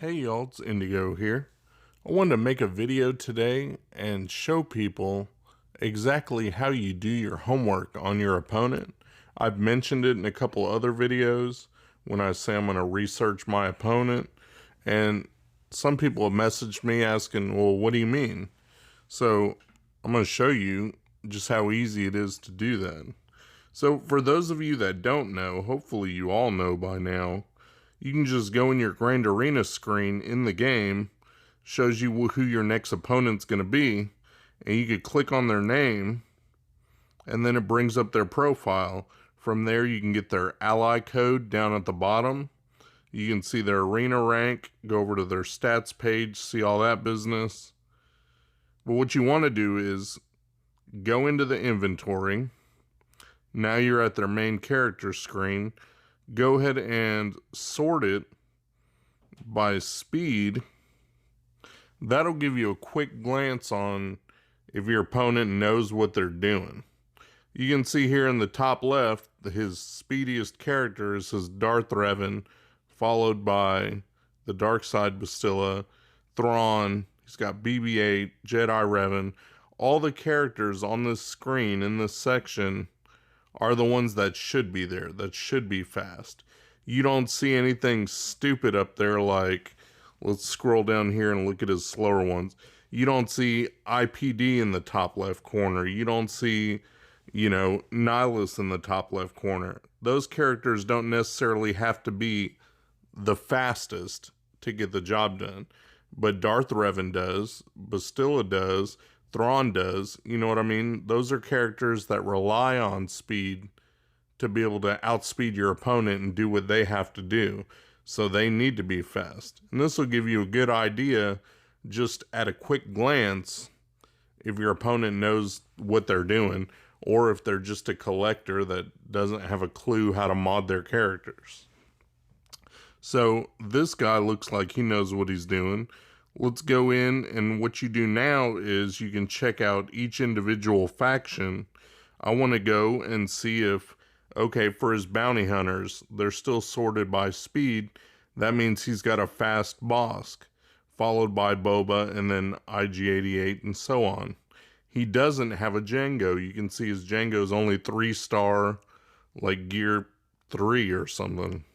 Hey y'all, it's Indigo here. I wanted to make a video today and show people exactly how you do your homework on your opponent. I've mentioned it in a couple other videos when I say I'm going to research my opponent, and some people have messaged me asking, well, what do you mean? So I'm going to show you just how easy it is to do that. So for those of you that don't know, hopefully you all know by now, you can just go in your Grand Arena screen in the game, shows you who your next opponent's going to be, and you could click on their name, and then it brings up their profile. From there, you can get their ally code down at the bottom. You can see their arena rank, go over to their stats page, see all that business. But what you want to do is go into the inventory. Now you're at their main character screen. Go ahead and sort it by speed. That'll give you a quick glance on if your opponent knows what they're doing. You can see here in the top left, his speediest character is his Darth Revan, followed by the Dark Side Bastilla, Thrawn, he's got BB-8, Jedi Revan. All the characters on this screen in this section are the ones that should be there, that should be fast. You don't see anything stupid up there like, let's scroll down here and look at his slower ones. You don't see IPD in the top left corner. You don't see, Nihilus in the top left corner. Those characters don't necessarily have to be the fastest to get the job done. But Darth Revan does, Bastilla does, Thrawn does, you know what I mean? Those are characters that rely on speed to be able to outspeed your opponent and do what they have to do. So they need to be fast. And this will give you a good idea just at a quick glance if your opponent knows what they're doing or if they're just a collector that doesn't have a clue how to mod their characters. So this guy looks like he knows what he's doing. Let's go in, and what you do now is you can check out each individual faction. I want to go and see if, okay, for his bounty hunters, they're still sorted by speed. That means he's got a fast Bosk, followed by Boba, and then IG-88, and so on. He doesn't have a Jango. You can see his Jango is only 3-star, like gear 3 or something.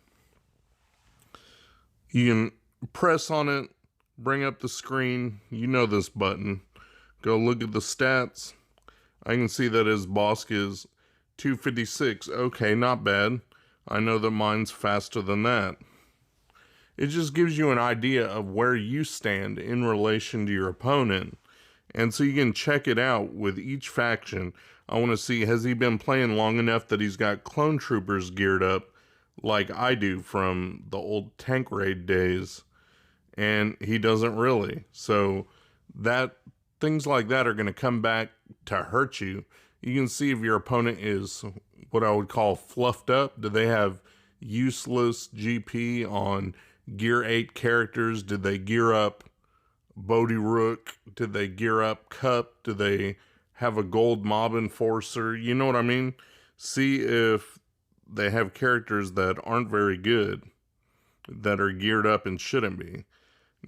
You can press on it, bring up the screen. You know this button. Go look at the stats. I can see that his Bosk is 256. Okay, not bad. I know that mine's faster than that. It just gives you an idea of where you stand in relation to your opponent. And so you can check it out with each faction. I want to see, has he been playing long enough that he's got clone troopers geared up like I do from the old tank raid days? And he doesn't really. So things like that are going to come back to hurt you. You can see if your opponent is what I would call fluffed up. Do they have useless GP on gear 8 characters? Did they gear up Bodhi Rook? Did they gear up Cup? Do they have a gold mob enforcer? You know what I mean? See if they have characters that aren't very good, that are geared up and shouldn't be.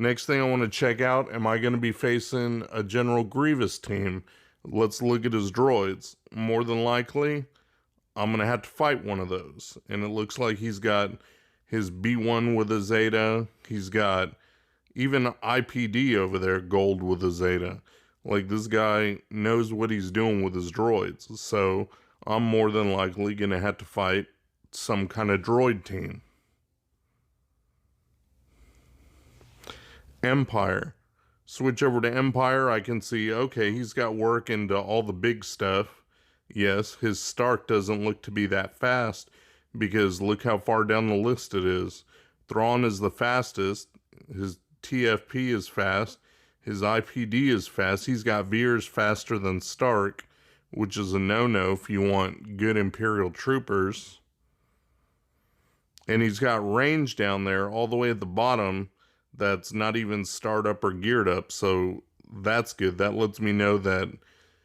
Next thing I want to check out, am I going to be facing a General Grievous team? Let's look at his droids. More than likely, I'm going to have to fight one of those. And it looks like he's got his B1 with a Zeta. He's got even IPD over there, gold with a Zeta. Like, this guy knows what he's doing with his droids. So I'm more than likely going to have to fight some kind of droid team. Empire. Switch over to Empire. I can see, okay, he's got work into all the big stuff. Yes, his start doesn't look to be that fast because look how far down the list it is. Thrawn is the fastest. His TFP is fast. His IPD is fast. He's got Veers faster than Stark, which is a no-no if you want good Imperial troopers. And he's got range down there all the way at the bottom that's not even started up or geared up, so that's good. That lets me know that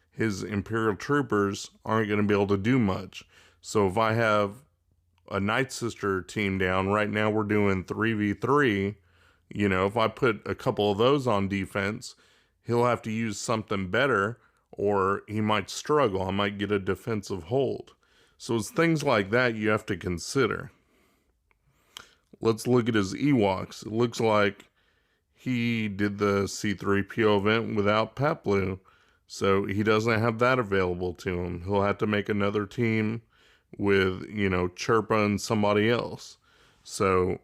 his Imperial troopers aren't going to be able to do much. So if I have a Night Sister team down, right now we're doing 3v3, You know, if I put a couple of those on defense, he'll have to use something better, or he might struggle. I might get a defensive hold. So it's things like that you have to consider. Let's look at his Ewoks. It looks like he did the C-3PO event without Paploo, so he doesn't have that available to him. He'll have to make another team with, you know, Chirpa and somebody else. So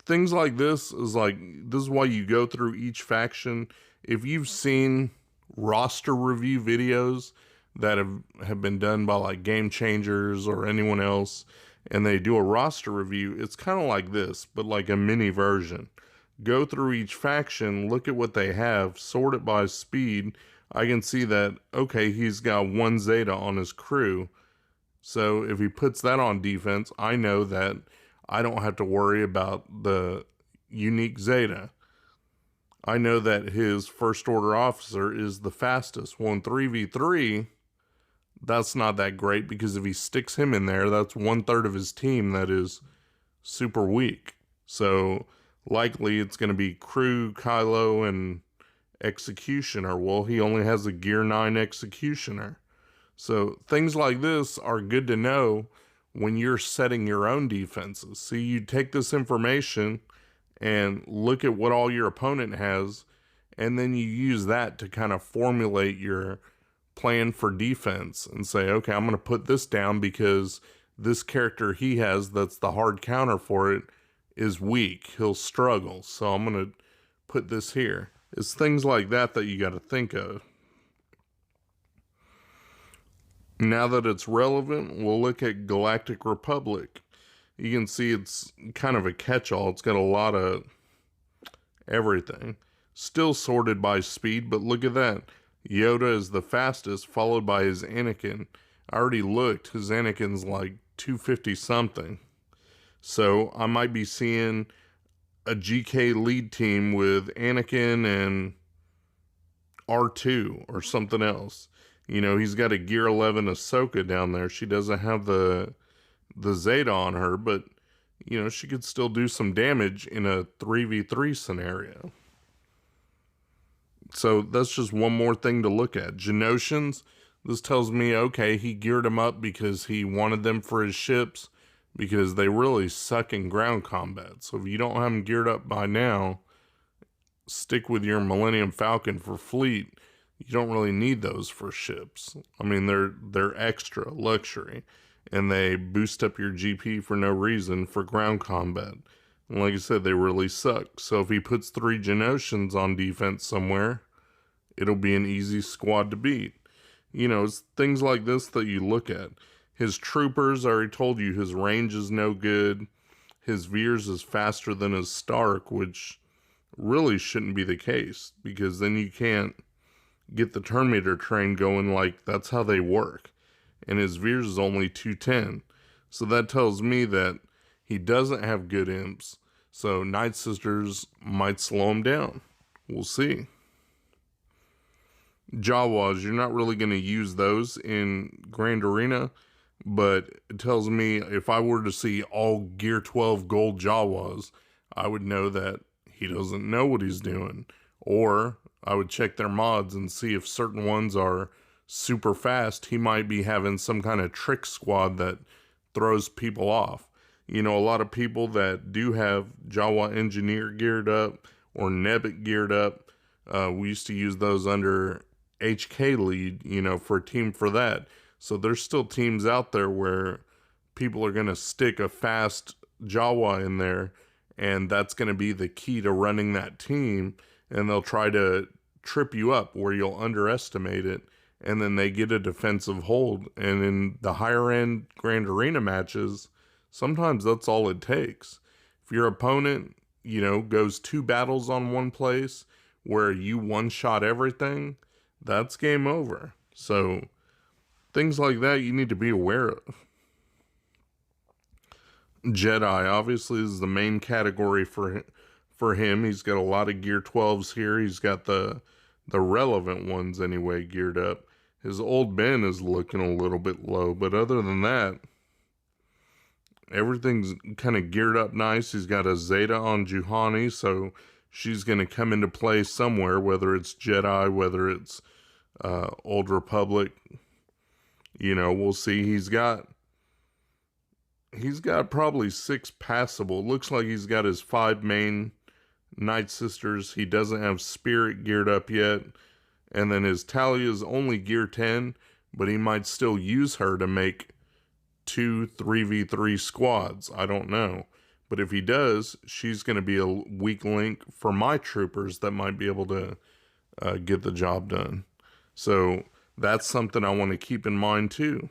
things like this is why you go through each faction. If you've seen roster review videos that have been done by like Game Changers or anyone else, and they do a roster review, it's kind of like this, but like a mini version. Go through each faction, look at what they have, sort it by speed. I can see that, okay, he's got 1 Zeta on his crew. So if he puts that on defense, I know that I don't have to worry about the unique Zeta. I know that his first order officer is the fastest. Well, in 3v3, that's not that great, because if he sticks him in there, that's 1/3 of his team that is super weak. So likely it's going to be crew, Kylo, and executioner. Well, he only has a gear 9 executioner. So things like this are good to know when you're setting your own defenses. So you take this information and look at what all your opponent has, and then you use that to kind of formulate your plan for defense and say, okay, I'm going to put this down because this character he has that's the hard counter for it is weak. He'll struggle. So I'm going to put this here. It's things like that that you got to think of. Now that it's relevant, we'll look at Galactic Republic. You can see it's kind of a catch-all. It's got a lot of everything. Still sorted by speed, but look at that. Yoda is the fastest, followed by his Anakin. I already looked. His Anakin's like 250 something. So I might be seeing a GK lead team with Anakin and R2 or something else. You know, he's got a Gear 11 Ahsoka down there. She doesn't have the Zeta on her, but, you know, she could still do some damage in a 3v3 scenario. So that's just one more thing to look at. Genosians, this tells me, okay, he geared them up because he wanted them for his ships, because they really suck in ground combat. So if you don't have them geared up by now, stick with your Millennium Falcon for fleet. You don't really need those for ships. I mean, they're extra luxury, and they boost up your GP for no reason for ground combat. And like I said, they really suck. So if he puts 3 Genosians on defense somewhere, it'll be an easy squad to beat. You know, it's things like this that you look at. His troopers, I already told you, his range is no good. His Veers is faster than his Stark, which really shouldn't be the case, because then you can't get the Terminator train going like that's how they work. And his Veers is only 210. So that tells me that he doesn't have good imps. So Night Sisters might slow him down. We'll see. Jawas, you're not really going to use those in Grand Arena, but it tells me if I were to see all Gear 12 gold Jawas, I would know that he doesn't know what he's doing. Or I would check their mods and see if certain ones are super fast. He might be having some kind of trick squad that throws people off. You know, a lot of people that do have Jawa Engineer geared up or Nebit geared up, we used to use those under HK lead, you know, for a team for that. So there's still teams out there where people are going to stick a fast Jawa in there, and that's going to be the key to running that team, and they'll try to trip you up where you'll underestimate it, and then they get a defensive hold. And in the higher end Grand Arena matches, sometimes that's all it takes. If your opponent, you know, goes 2 battles on one place where you one-shot everything, that's game over. So things like that you need to be aware of. Jedi, obviously, is the main category for him. He's got a lot of Gear 12s here. He's got the relevant ones anyway geared up. His old Ben is looking a little bit low, but other than that, everything's kind of geared up nice. He's got a Zeta on Juhani, so she's going to come into play somewhere, whether it's Jedi, whether it's Old Republic. You know, we'll see. He's got probably 6 passable. Looks like he's got his 5 main Night Sisters. He doesn't have Spirit geared up yet. And then his Talia is only gear 10, but he might still use her to make 2 3v3 squads. I don't know. But if he does, she's going to be a weak link for my troopers that might be able to get the job done. So that's something I want to keep in mind too.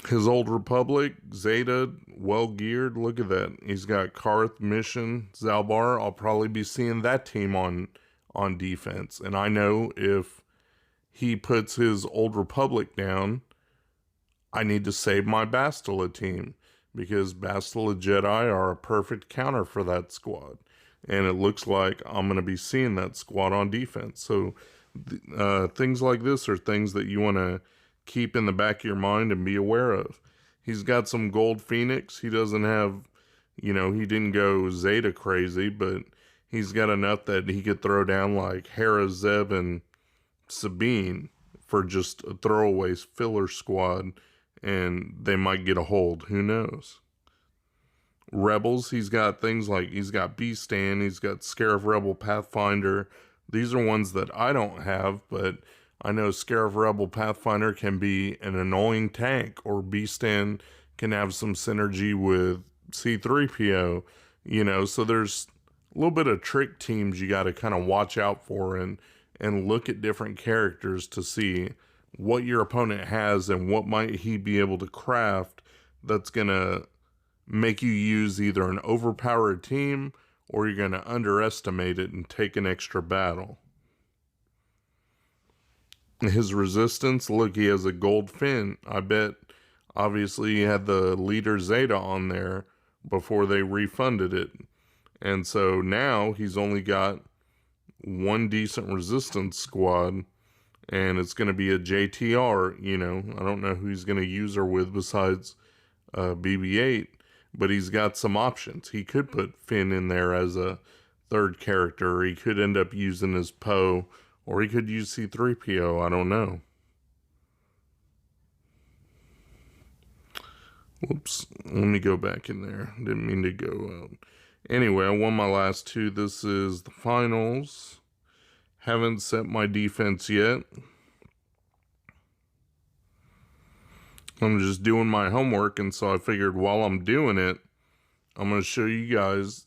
His Old Republic, Zeta, well geared. Look at that. He's got Karth, Mission, Zalbar. I'll probably be seeing that team on defense. And I know if he puts his Old Republic down, I need to save my Bastila team, because Bastila Jedi are a perfect counter for that squad. And it looks like I'm going to be seeing that squad on defense. So things like this are things that you want to keep in the back of your mind and be aware of. He's got some Gold Phoenix. He doesn't have, you know, he didn't go Zeta crazy, but he's got enough that he could throw down like Hera, Zeb, and Sabine for just a throwaway filler squad, and they might get a hold. Who knows? Rebels, he's got things like, he's got B-Stan, he's got Scarif Rebel Pathfinder. These are ones that I don't have, but I know Scarif Rebel Pathfinder can be an annoying tank, or B-Stan can have some synergy with C-3PO, you know, so there's a little bit of trick teams you got to kind of watch out for and look at different characters to see what your opponent has and what might he be able to craft that's going to make you use either an overpowered team or you're going to underestimate it and take an extra battle. His resistance, look, he has a gold fin. I bet obviously he had the leader Zeta on there before they refunded it. And so now he's only got 1 decent resistance squad, and it's going to be a JTR, you know. I don't know who he's going to use her with besides BB-8, but he's got some options. He could put Finn in there as a 3rd character, or he could end up using his Poe, or he could use C-3PO, I don't know. Whoops, let me go back in there. Didn't mean to go out. Anyway, I won my last 2. This is the finals. Haven't set my defense yet. I'm just doing my homework, and so I figured while I'm doing it, I'm going to show you guys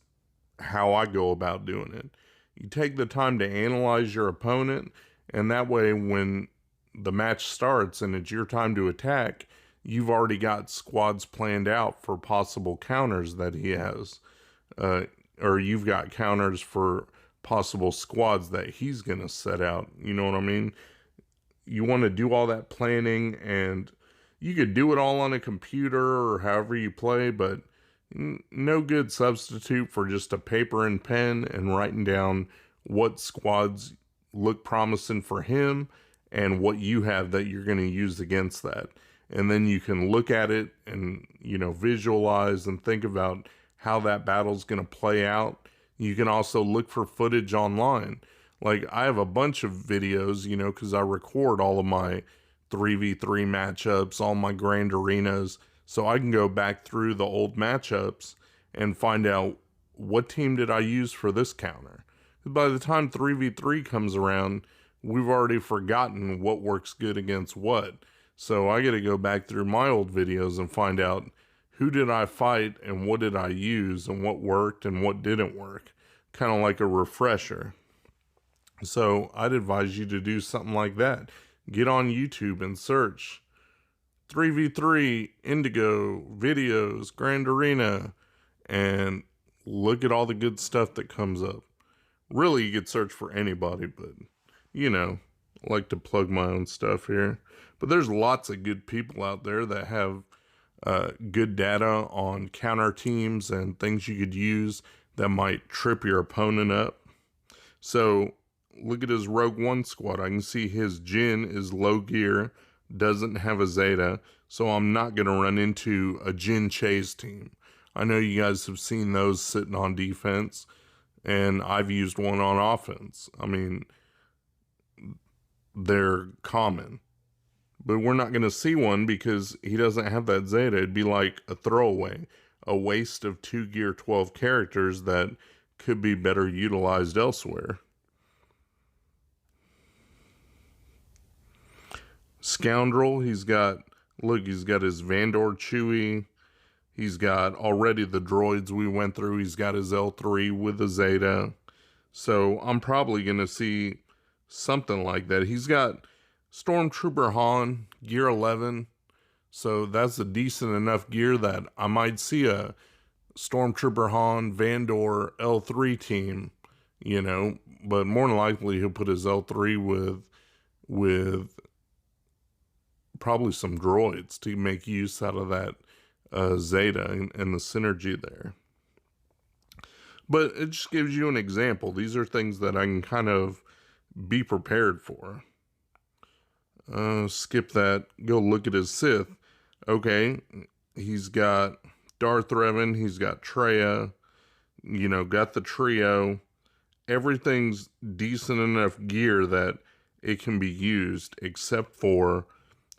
how I go about doing it. You take the time to analyze your opponent, and that way when the match starts and it's your time to attack, you've already got squads planned out for possible counters that he has. Or you've got counters for possible squads that he's going to set out. You know what I mean? You want to do all that planning, and you could do it all on a computer or however you play, but no good substitute for just a paper and pen and writing down what squads look promising for him and what you have that you're going to use against that. And then you can look at it and, you know, visualize and think about how that battle's going to play out. You can also look for footage online. Like, I have a bunch of videos, you know, because I record all of my 3v3 matchups, all my grand arenas, so I can go back through the old matchups and find out what team did I use for this counter. By the time 3v3 comes around, we've already forgotten what works good against what. So I got to go back through my old videos and find out who did I fight and what did I use and what worked and what didn't work. Kind of like a refresher. So I'd advise you to do something like that. Get on YouTube and search 3v3 Indigo videos, Grand Arena, and look at all the good stuff that comes up. Really, you could search for anybody, but, you know, I like to plug my own stuff here. But there's lots of good people out there that have good data on counter teams and things you could use that might trip your opponent up. So look at his Rogue One squad. I can see his Jin is low gear, doesn't have a Zeta, so I'm not going to run into a Jin Chase team. I know you guys have seen those sitting on defense, and I've used one on offense. I mean, they're common. But we're not going to see one because he doesn't have that Zeta. It'd be like a throwaway, a waste of 2 Gear 12 characters that could be better utilized elsewhere. Scoundrel, he's got his Vandor Chewie. He's got already the droids we went through. He's got his L3 with the Zeta. So I'm probably going to see something like that. He's got Stormtrooper Han, Gear 11. So that's a decent enough gear that I might see a Stormtrooper Han, Vandor, L3 team, you know. But more than likely he'll put his L3 with probably some droids to make use out of that Zeta and the synergy there. But it just gives you an example. These are things that I can kind of be prepared for. Skip that. Go look at his Sith. Okay, he's got Darth Revan. He's got Traya. You know, got the trio. Everything's decent enough gear that it can be used except for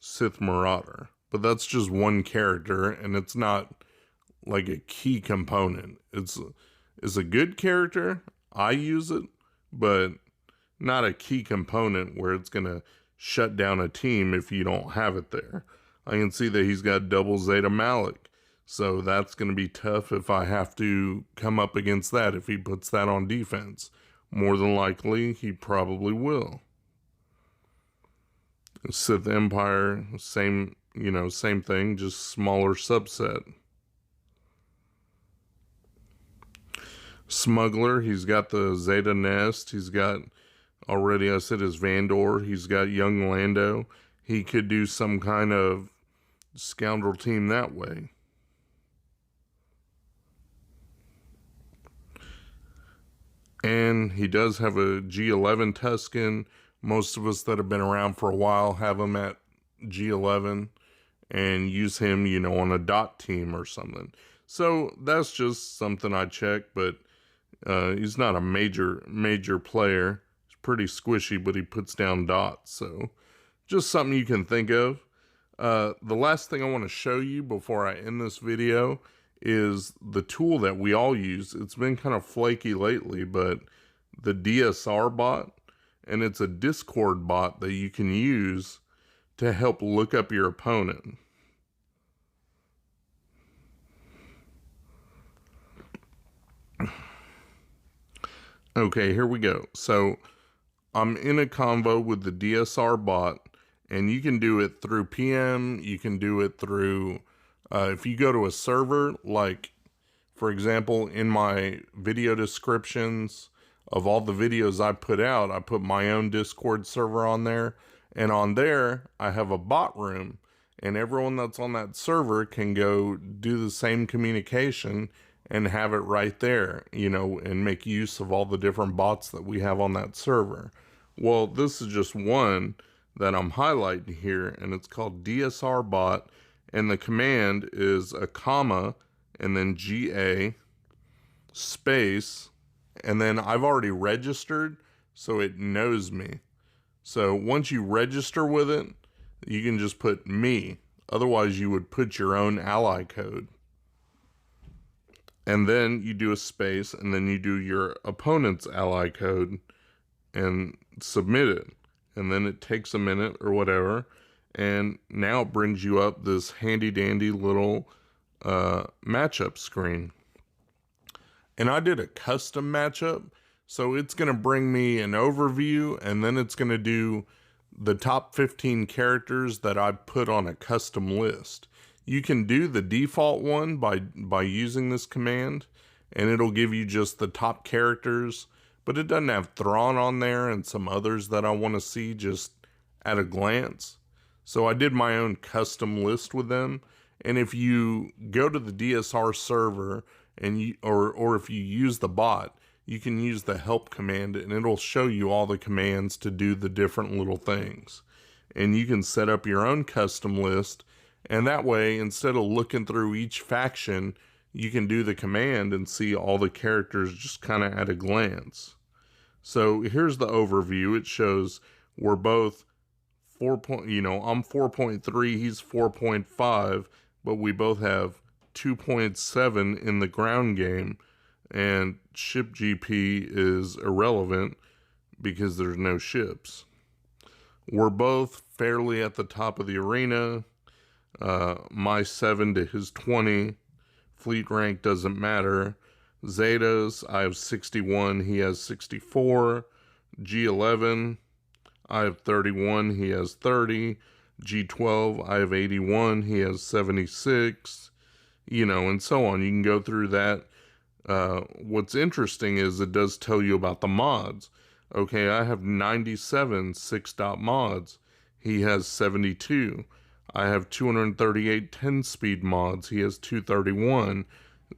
Sith Marauder. But that's just one character, and it's not like a key component. It's a good character. I use it, but not a key component where it's going to shut down a team if you don't have it there. I can see that he's got double Zeta Malik, so that's going to be tough if I have to come up against that. If he puts that on defense, more than likely he probably will. Sith Empire, same thing, just smaller subset. Smuggler, he's got the Zeta Nest. He's got, already I said, his Vandor. He's got young Lando. He could do some kind of scoundrel team that way. And he does have a G11 Tusken. Most of us that have been around for a while have him at G11 and use him, you know, on a dot team or something. So that's just something I check, but he's not a major player. He's pretty squishy, but he puts down dots. So just something you can think of. The last thing I want to show you before I end this video is the tool that we all use. It's been kind of flaky lately, but the DSR bot, and it's a Discord bot that you can use to help look up your opponent. Okay, here we go. So I'm in a convo with the DSR bot, and you can do it through PM. You can do it through, if you go to a server, like, for example, in my video descriptions of all the videos I put out, I put my own Discord server on there. And on there, I have a bot room. And everyone that's on that server can go do the same communication and have it right there, you know, and make use of all the different bots that we have on that server. Well, this is just one that I'm highlighting here, and it's called DSR bot, and the command is a comma and then GA space, and then I've already registered, so it knows me. So once you register with it, you can just put me. Otherwise, you would put your own ally code. And then you do a space, and then you do your opponent's ally code and submit it. And then it takes a minute or whatever. And now it brings you up this handy dandy little matchup screen. And I did a custom matchup. So it's going to bring me an overview, and then it's going to do the top 15 characters that I put on a custom list. You can do the default one by using this command, and it'll give you just the top characters, but it doesn't have Thrawn on there and some others that I want to see just at a glance. So I did my own custom list with them, and if you go to the DSR server and or if you use the bot, you can use the help command, and it'll show you all the commands to do the different little things. And you can set up your own custom list, and that way, instead of looking through each faction, you can do the command and see all the characters just kind of at a glance. So here's the overview. It shows we're both I'm 4.3, he's 4.5, but we both have 2.7 in the ground game, and ship GP is irrelevant because there's no ships. We're both fairly at the top of the arena. My 7 to his 20. Fleet rank doesn't matter. Zetas, I have 61, he has 64. G11, I have 31, he has 30. G12, I have 81, he has 76. And so on. You can go through that. What's interesting is it does tell you about the mods. Okay, I have 97 6-dot mods. He has 72. I have 238 10-speed mods. He has 231.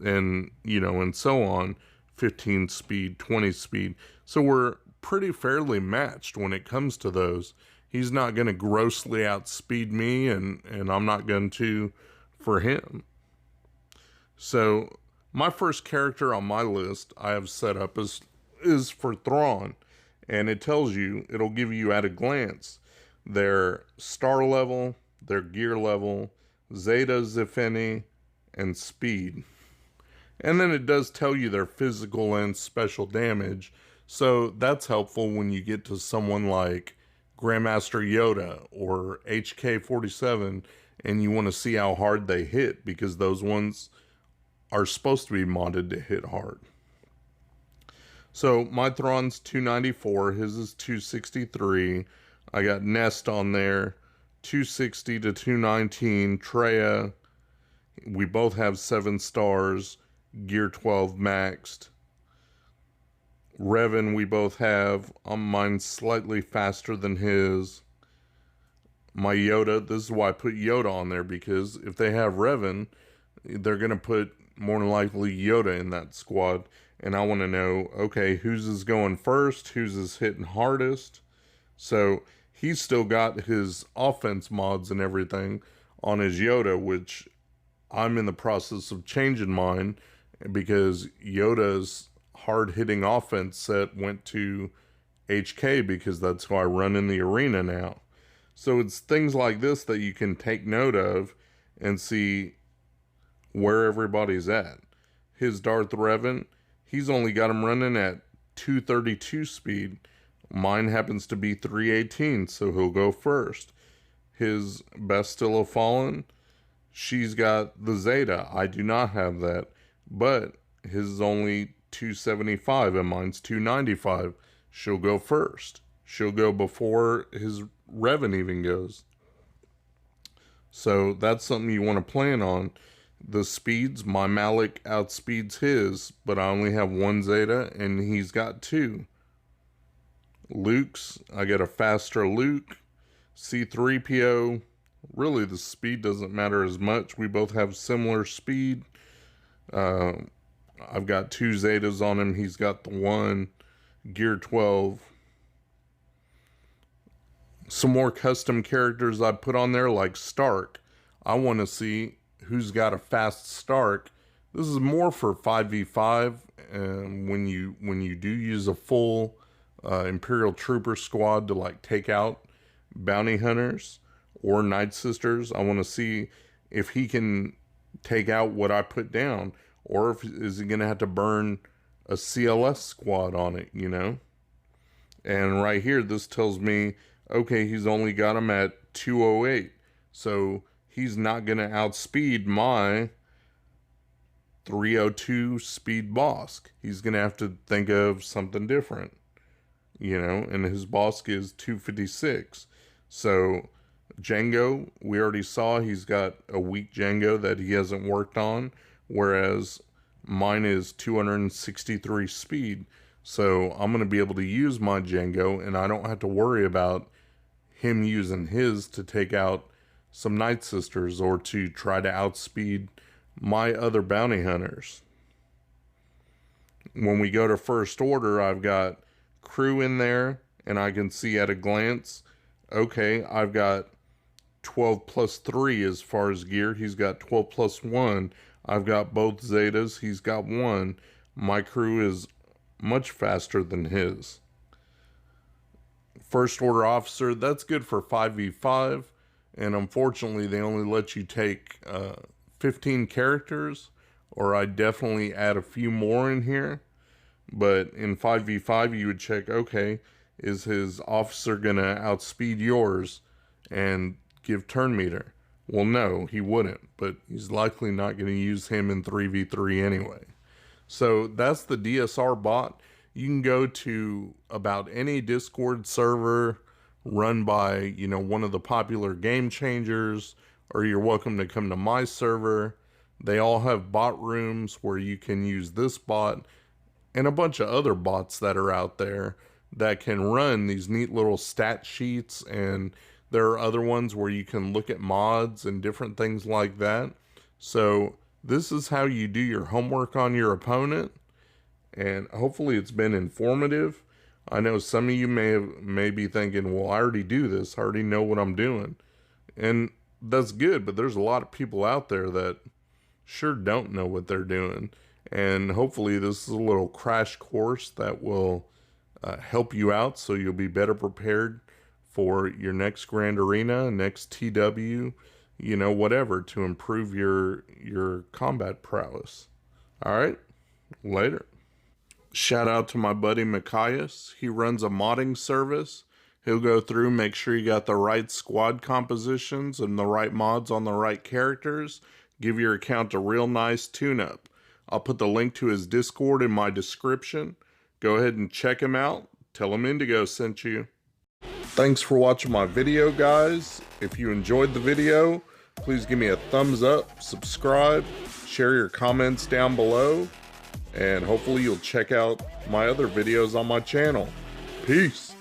And, and so on. 15 speed, 20 speed. So we're pretty fairly matched when it comes to those. He's not going to grossly outspeed me, and I'm not going to for him. So my first character on my list I have set up is for Thrawn. And it tells you, it'll give you at a glance their star level, their gear level, zetas, if any, and speed. And then it does tell you their physical and special damage. So that's helpful when you get to someone like Grandmaster Yoda or HK-47 and you want to see how hard they hit, because those ones are supposed to be modded to hit hard. So my Thrawn's 294, his is 263. I got Nest on there, 260 to 219. Traya, we both have 7 stars, gear 12 maxed. Revan, we both have. Mine's slightly faster than his. My Yoda, this is why I put Yoda on there, because if they have Revan, they're going to put more than likely Yoda in that squad. And I want to know, okay, whose is going first? Whose is hitting hardest? So he's still got his offense mods and everything on his Yoda, which I'm in the process of changing mine, because Yoda's hard-hitting offense set went to HK, because that's who I run in the arena now. So it's things like this that you can take note of and see where everybody's at. His Darth Revan, he's only got him running at 232 speed. Mine happens to be 318, so he'll go first. His Bastilla Fallen, she's got the Zeta. I do not have that, but his is only 275 and mine's 295. She'll go first. She'll go before his Revan even goes. So that's something you want to plan on. The speeds, my Malik outspeeds his, but I only have 1 Zeta and he's got 2. Luke's, I get a faster Luke. C-3PO, really the speed doesn't matter as much. We both have similar speed. I've got 2 Zetas on him. He's got the 1. Gear 12. Some more custom characters I put on there, like Stark. I want to see who's got a fast Stark. This is more for 5v5, and when you do use a full Imperial Trooper squad to like take out bounty hunters or Night Sisters. I want to see if he can take out what I put down, or if is he going to have to burn a CLS squad on it, And right here, this tells me, okay, he's only got him at 208. So he's not going to outspeed my 302 speed Bosk. He's going to have to think of something different, and his Bosk is 256. So Jango, we already saw he's got a weak Jango that he hasn't worked on, whereas mine is 263 speed. So I'm going to be able to use my Jango, and I don't have to worry about him using his to take out some Night Sisters or to try to outspeed my other bounty hunters. When we go to First Order, I've got crew in there, and I can see at a glance, okay, I've got 12 plus 3 as far as gear. He's got 12 plus 1. I've got both Zetas. He's got one. My crew is much faster than his. First Order Officer, that's good for 5v5. And unfortunately, they only let you take 15 characters. Or I'd definitely add a few more in here. But in 5v5, you would check, okay, is his officer going to outspeed yours and give turn meter? Well, no, he wouldn't, but he's likely not going to use him in 3v3 anyway. So that's the DSR bot. You can go to about any Discord server run by, one of the popular game changers, or you're welcome to come to my server. They all have bot rooms where you can use this bot and a bunch of other bots that are out there that can run these neat little stat sheets, and there are other ones where you can look at mods and different things like that. So this is how you do your homework on your opponent, and hopefully it's been informative. I know some of you may be thinking, well, I already do this. I already know what I'm doing. And that's good, but there's a lot of people out there that sure don't know what they're doing. And hopefully this is a little crash course that will help you out so you'll be better prepared for your next Grand Arena, next TW, whatever, to improve your combat prowess. All right, later. Shout out to my buddy Mikayas. He runs a modding service. He'll go through, make sure you got the right squad compositions and the right mods on the right characters. Give your account a real nice tune-up. I'll put the link to his Discord in my description. Go ahead and check him out. Tell him Indigo sent you. Thanks for watching my video, guys. If you enjoyed the video, please give me a thumbs up, subscribe, share your comments down below, and hopefully you'll check out my other videos on my channel. Peace.